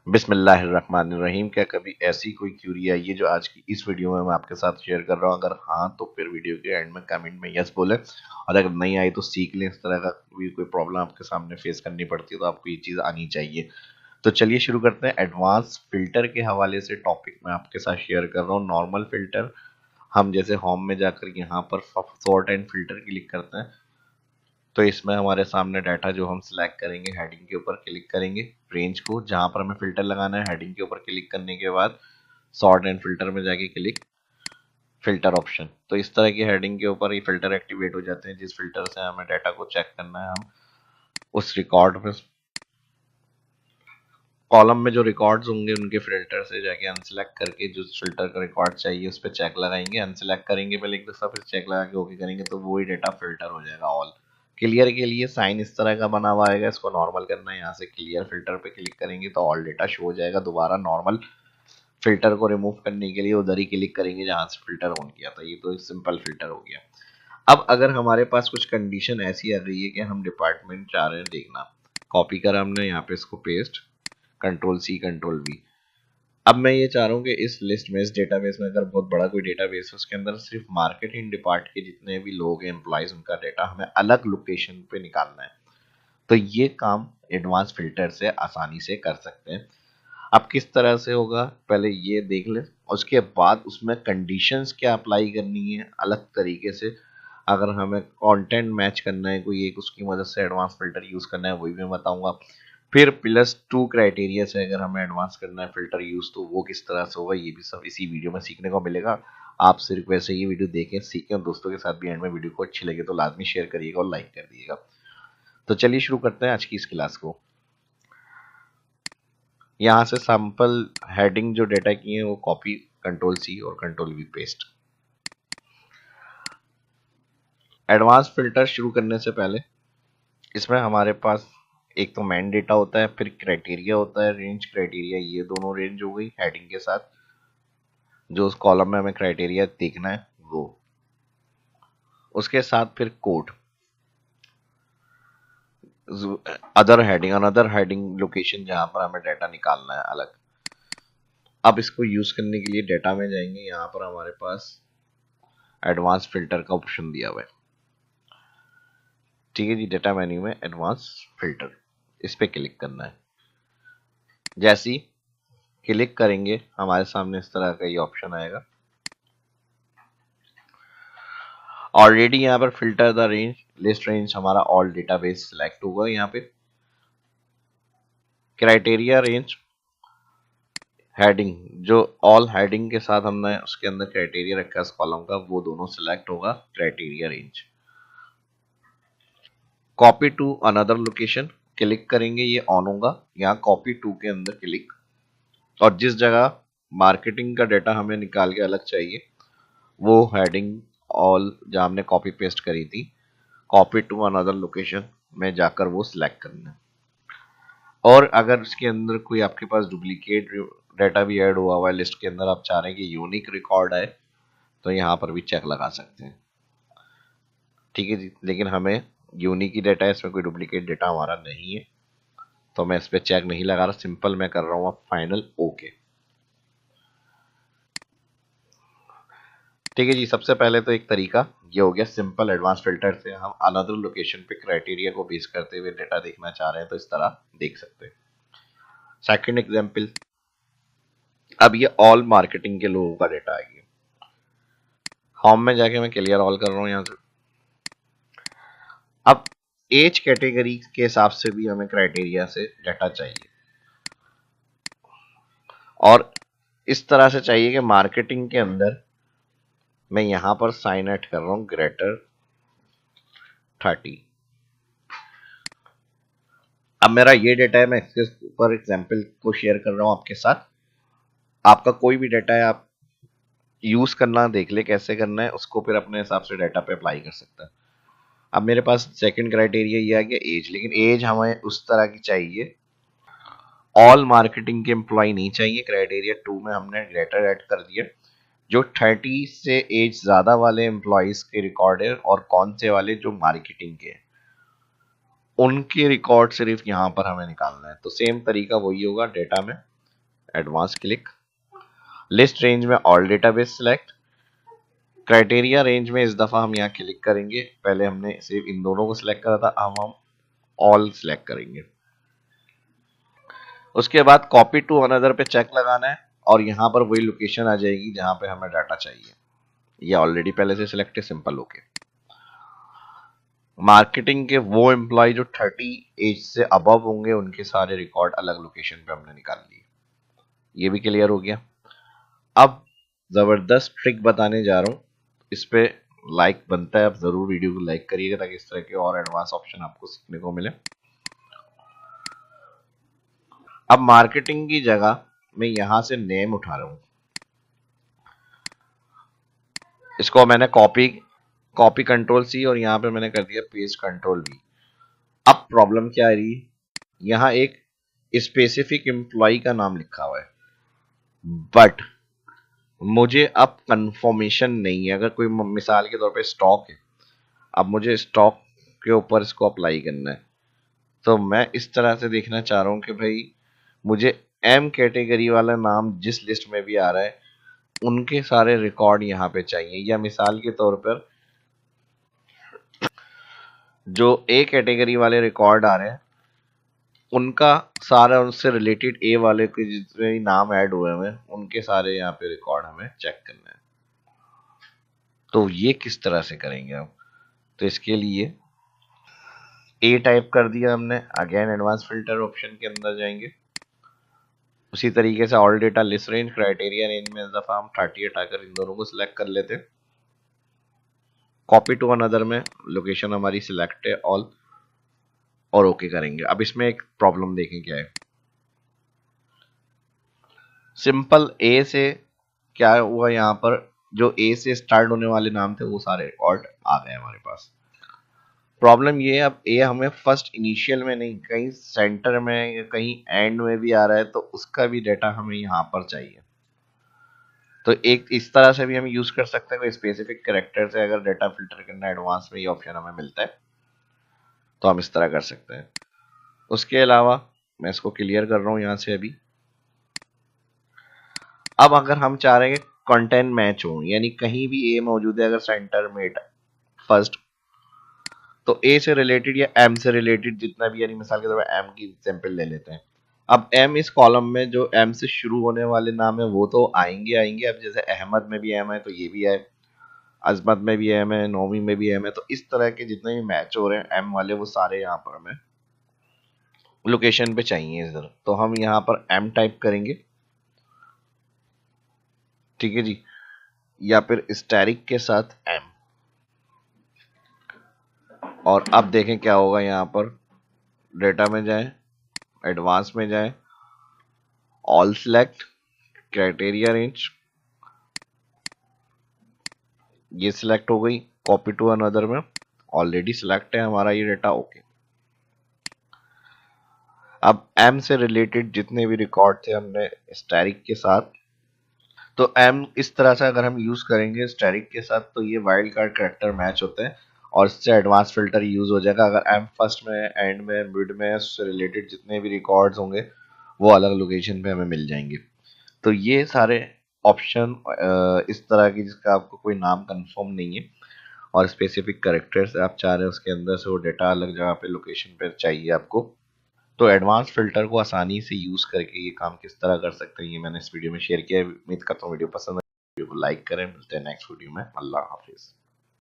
बिस्मिल्लाहिर्रहमानिर्रहीम। क्या कभी ऐसी कोई क्यूरी आई है जो आज की इस वीडियो में मैं आपके साथ शेयर कर रहा हूँ? अगर हाँ तो फिर वीडियो के एंड में कमेंट में यस बोले, और अगर नहीं आई तो सीख लें। इस तरह का भी कोई प्रॉब्लम आपके सामने फेस करनी पड़ती है तो आपको ये चीज़ आनी चाहिए। तो चलिए शुरू करते हैं। एडवांस फिल्टर के हवाले से टॉपिक मैं आपके साथ शेयर कर रहा हूँ। नॉर्मल फिल्टर, हम जैसे होम में जाकर यहाँ पर सॉर्ट एंड फिल्टर क्लिक करते हैं तो इसमें हमारे सामने डाटा जो हम सिलेक्ट करेंगे, हेडिंग के ऊपर क्लिक करेंगे, रेंज को जहां पर हमें फिल्टर लगाना है, हेडिंग के ऊपर क्लिक करने के बाद सॉर्ट एंड फिल्टर में जाके क्लिक फिल्टर ऑप्शन। तो इस तरह की हेडिंग के ऊपर ये फिल्टर एक्टिवेट हो जाते हैं। जिस फिल्टर से हमें डाटा को चेक करना है, हम उस रिकॉर्ड में कॉलम में जो रिकॉर्ड्स होंगे उनके फिल्टर से जाके अनसेलेक्ट करके जो फिल्टर का रिकॉर्ड चाहिए उस पर चेक लगाएंगे। अनसेलेक्ट करेंगे पहले एक दफा, फिर चेक लगा के ओके करेंगे तो वही डाटा फिल्टर हो जाएगा। ऑल क्लियर के लिए साइन इस तरह का बना हुआ आएगा, इसको नॉर्मल करना है। यहाँ से क्लियर फिल्टर पे क्लिक करेंगे तो ऑल डेटा शो हो जाएगा। दोबारा नॉर्मल फिल्टर को रिमूव करने के लिए उधर ही क्लिक करेंगे जहां से फिल्टर ऑन किया था। ये तो एक सिंपल फिल्टर हो गया। अब अगर हमारे पास कुछ कंडीशन ऐसी आ गई है कि हम डिपार्टमेंट चाह रहे हैं देखना, कॉपी करा हमने यहाँ पे, इसको paste, control C control V. अब मैं ये चाह रहा हूँ कि इस लिस्ट में, इस डेटाबेस में, अगर बहुत बड़ा कोई डेटाबेस है उसके अंदर सिर्फ मार्केटिंग डिपार्ट के जितने भी लोग हैं, एम्प्लॉयज, उनका डेटा हमें अलग लोकेशन पे निकालना है। तो ये काम एडवांस फिल्टर से आसानी से कर सकते हैं। अब किस तरह से होगा पहले ये देख लें, उसके बाद उसमें कंडीशंस क्या अप्लाई करनी है अलग तरीके से। अगर हमें कंटेंट मैच करना है कोई एक, उसकी मदद से एडवांस फिल्टर यूज करना है, वही मैं बताऊंगा। फिर +2 क्राइटेरिया से अगर हमें एडवांस करना है फिल्टर यूज तो वो किस तरह से होगा, ये भी सब इसी वीडियो में सीखने को मिलेगा। आपसे रिक्वेस्ट है ये वीडियो देखें, सीखें, और दोस्तों के साथ भी एंड में वीडियो को अच्छी लगे तो लाजमी शेयर करिएगा और लाइक कर दिएगा। तो चलिए शुरू करते हैं आज की इस क्लास को। यहाँ से सैंपल हेडिंग जो डेटा की है वो कॉपी, कंट्रोल सी और control we paste. Advance filter शुरू करने से पहले इसमें हमारे पास एक तो मेन डेटा होता है, फिर क्राइटेरिया होता है, रेंज क्राइटेरिया। ये दोनों रेंज हो गई हेडिंग के साथ। जो उस कॉलम में हमें क्राइटेरिया देखना है वो, उसके साथ फिर code, other heading, another heading location जहां पर हमें डाटा निकालना है अलग। अब इसको यूज करने के लिए डाटा में जाएंगे, यहाँ पर हमारे पास एडवांस फिल्टर का ऑप्शन दिया हुआ है। ठीक है जी, डाटा मेन्यू में एडवांस फिल्टर, इस पे क्लिक करना है। जैसे ही क्लिक करेंगे हमारे सामने इस तरह का ये ऑप्शन आएगा। ऑलरेडी यहाँ पर filter the range, list range हमारा ऑल डेटाबेस सिलेक्ट होगा। यहाँ पे क्राइटेरिया रेंज, हेडिंग, जो ऑल हेडिंग के साथ हमने उसके अंदर क्राइटेरिया रखा है इस कॉलम का, वो दोनों सिलेक्ट होगा। Criteria range, copy to another location click करेंगे, ये ऑन होगा। यहाँ कॉपी टू के अंदर क्लिक, और जिस जगह मार्केटिंग का डाटा हमें निकाल के अलग चाहिए वो हेडिंग ऑल जहाँ हमने कॉपी पेस्ट करी थी, कॉपी टू अनदर लोकेशन में जाकर वो सिलेक्ट करना है। और अगर इसके अंदर कोई आपके पास डुप्लीकेट डाटा भी ऐड हुआ हुआ है लिस्ट के अंदर, आप चाह रहे हैं कि यूनिक रिकॉर्ड आए, तो यहाँ पर भी चेक लगा सकते हैं। ठीक है जी, लेकिन हमें यूनिक ही डाटा है, इसमें कोई डुप्लीकेट डाटा हमारा नहीं है, तो मैं इस पर चेक नहीं लगा रहा, सिंपल मैं कर रहा हूँ अब फाइनल ओके। ठीक है जी, सबसे पहले तो एक तरीका ये हो गया सिंपल। एडवांस फिल्टर से हम अनदर लोकेशन पे क्राइटेरिया को बेस करते हुए डेटा देखना चाह रहे हैं तो इस तरह देख सकते हैं। सेकंड एग्जांपल, अब ये ऑल मार्केटिंग के लोगों का डेटा आ गया। होम में जाके मैं क्लियर ऑल कर रहा हूँ यहाँ से। अब एज कैटेगरी के हिसाब से भी हमें क्राइटेरिया से डाटा चाहिए, और इस तरह से चाहिए कि मार्केटिंग के अंदर मैं यहां पर साइन ऐड कर रहा हूं ग्रेटर 30। अब मेरा ये डेटा है, मैं इसके ऊपर एग्जांपल को शेयर कर रहा हूं आपके साथ। आपका कोई भी डेटा है, आप यूज करना देख ले कैसे करना है, उसको फिर अपने हिसाब से डाटा पे अप्लाई कर सकता है। अब मेरे पास सेकंड क्राइटेरिया ये आ गया एज, लेकिन एज हमें उस तरह की चाहिए, ऑल मार्केटिंग के एम्प्लॉय नहीं चाहिए। क्राइटेरिया 2 में हमने ग्रेटर ऐड कर दिया, जो 30 से एज ज्यादा वाले एम्प्लॉयज के रिकॉर्ड है और कौन से वाले जो मार्केटिंग के हैं उनके रिकॉर्ड सिर्फ यहाँ पर हमें निकालना है। तो सेम तरीका वही होगा डेटा में, एडवांस क्लिक, लिस्ट रेंज में all database select, criteria range में इस दफा हम यहाँ क्लिक करेंगे, पहले हमने सिर्फ इन दोनों को सिलेक्ट करा था, अब हम ऑल सिलेक्ट करेंगे। उसके बाद कॉपी टू अनदर पे चेक लगाना है और यहाँ पर वही लोकेशन आ जाएगी जहां पे हमें डाटा चाहिए। ये ऑलरेडी पहले से सिलेक्ट है, सिंपल ओके। मार्केटिंग के वो एम्प्लॉय जो 30 एज से अबव होंगे उनके सारे रिकॉर्ड अलग लोकेशन पे हमने निकाल लिए। ये भी क्लियर हो गया। अब जबरदस्त ट्रिक बताने जा रहा हूँ, इस पे लाइक बनता है, आप जरूर वीडियो को लाइक करिएगा ताकि इस तरह के और एडवांस ऑप्शन आपको सीखने को मिले। अब मार्केटिंग की जगह मैं यहां से नेम उठा रहा हूं, इसको मैंने कॉपी कंट्रोल सी और यहाँ पे मैंने कर दिया पेस्ट कंट्रोल वी। अब प्रॉब्लम क्या आ रही है, यहाँ एक स्पेसिफिक एम्प्लॉय का नाम लिखा हुआ है, बट मुझे अब कंफर्मेशन नहीं है। अगर कोई मिसाल के तौर पे स्टॉक है, अब मुझे स्टॉक के ऊपर इसको अप्लाई करना है, तो मैं इस तरह से देखना चाह रहा हूँ कि भाई मुझे एम कैटेगरी वाला नाम जिस लिस्ट में भी आ रहा है उनके सारे रिकॉर्ड यहाँ पे चाहिए, या मिसाल के तौर पर जो ए कैटेगरी वाले रिकॉर्ड आ रहे हैं उनका सारा उससे रिलेटेड ए वाले के जितने भी नाम ऐड हुए हैं उनके सारे यहाँ पे रिकॉर्ड हमें चेक करना है। तो ये किस तरह से करेंगे हम, तो इसके लिए ए टाइप कर दिया हमने, अगेन एडवांस फिल्टर ऑप्शन के अंदर जाएंगे, उसी तरीके से all data list range criteria range में इस दफा हम 30 हटाकर इन दोनों को सिलेक्ट कर लेते हैं। कॉपी टू अनदर में लोकेशन हमारी सिलेक्ट है ऑल, और ओके करेंगे। अब इसमें एक प्रॉब्लम देखें क्या है, सिंपल ए से क्या हुआ, यहाँ पर जो ए से स्टार्ट होने वाले नाम थे वो सारे रिकॉर्ड आ गए हमारे पास। प्रॉब्लम ये है अब ए हमें फर्स्ट इनिशियल में नहीं, कहीं सेंटर में या कहीं एंड में भी आ रहा है, तो उसका भी डाटा हमें यहाँ पर चाहिए। तो एक इस तरह से भी हम यूज कर सकते हैं, कोई स्पेसिफिक कैरेक्टर से अगर डाटा फिल्टर करना एडवांस में ये ऑप्शन हमें मिलता है तो हम इस तरह कर सकते हैं। उसके अलावा मैं इसको क्लियर कर रहा हूँ यहाँ से अभी। अब अगर हम चाह रहे हैं कंटेंट मैच हो, यानी कहीं भी ए मौजूद है अगर सेंटर में फर्स्ट, तो ए से रिलेटेड या एम से रिलेटेड जितना भी, यानी मिसाल के तौर पर एम की एग्जांपल ले लेते हैं। अब एम इस कॉलम में जो एम से शुरू होने वाले नाम है वो तो आएंगे आएंगे, अब जैसे अहमद में भी एम है तो ये भी है, अजमत में भी एम है, नौमी में भी एम है, तो इस तरह के जितने भी मैच हो रहे हैं एम वाले वो सारे यहाँ पर हमें लोकेशन पे चाहिए इधर, तो हम यहाँ पर एम टाइप करेंगे, ठीक है जी, या फिर स्टैरिक के साथ एम। और अब देखें क्या होगा, यहाँ पर डेटा में जाएं, एडवांस में जाएं, ऑल सिलेक्ट, क्राइटेरिया रेंज ये सिलेक्ट हो गई, कॉपी टू अनदर में ऑलरेडी सिलेक्ट है हमारा ये डेटा, ओके। अब एम से रिलेटेड जितने भी रिकॉर्ड थे हमने स्टैरिक के साथ, तो एम इस तरह से अगर हम यूज करेंगे स्टैरिक के साथ तो ये वाइल्ड कार्ड कैरेक्टर मैच होते हैं और इससे एडवांस फिल्टर यूज हो जाएगा। अगर एम फर्स्ट में, एंड में, मिड में, उससे रिलेटेड जितने भी रिकॉर्ड्स होंगे वो अलग लोकेशन पे हमें मिल जाएंगे। तो ये सारे ऑप्शन इस तरह की जिसका आपको कोई नाम कंफर्म नहीं है और स्पेसिफिक कैरेक्टर्स आप चाह रहे हैं उसके अंदर से वो डेटा अलग जगह पे लोकेशन पे चाहिए आपको, तो एडवांस फिल्टर को आसानी से यूज करके ये काम किस तरह कर सकते हैं ये मैंने इस वीडियो में शेयर किया है। उम्मीद करता हूँ वीडियो पसंद है, वीडियो को लाइक करें। मिलते हैं नेक्स्ट वीडियो में। अल्लाह हाफिज।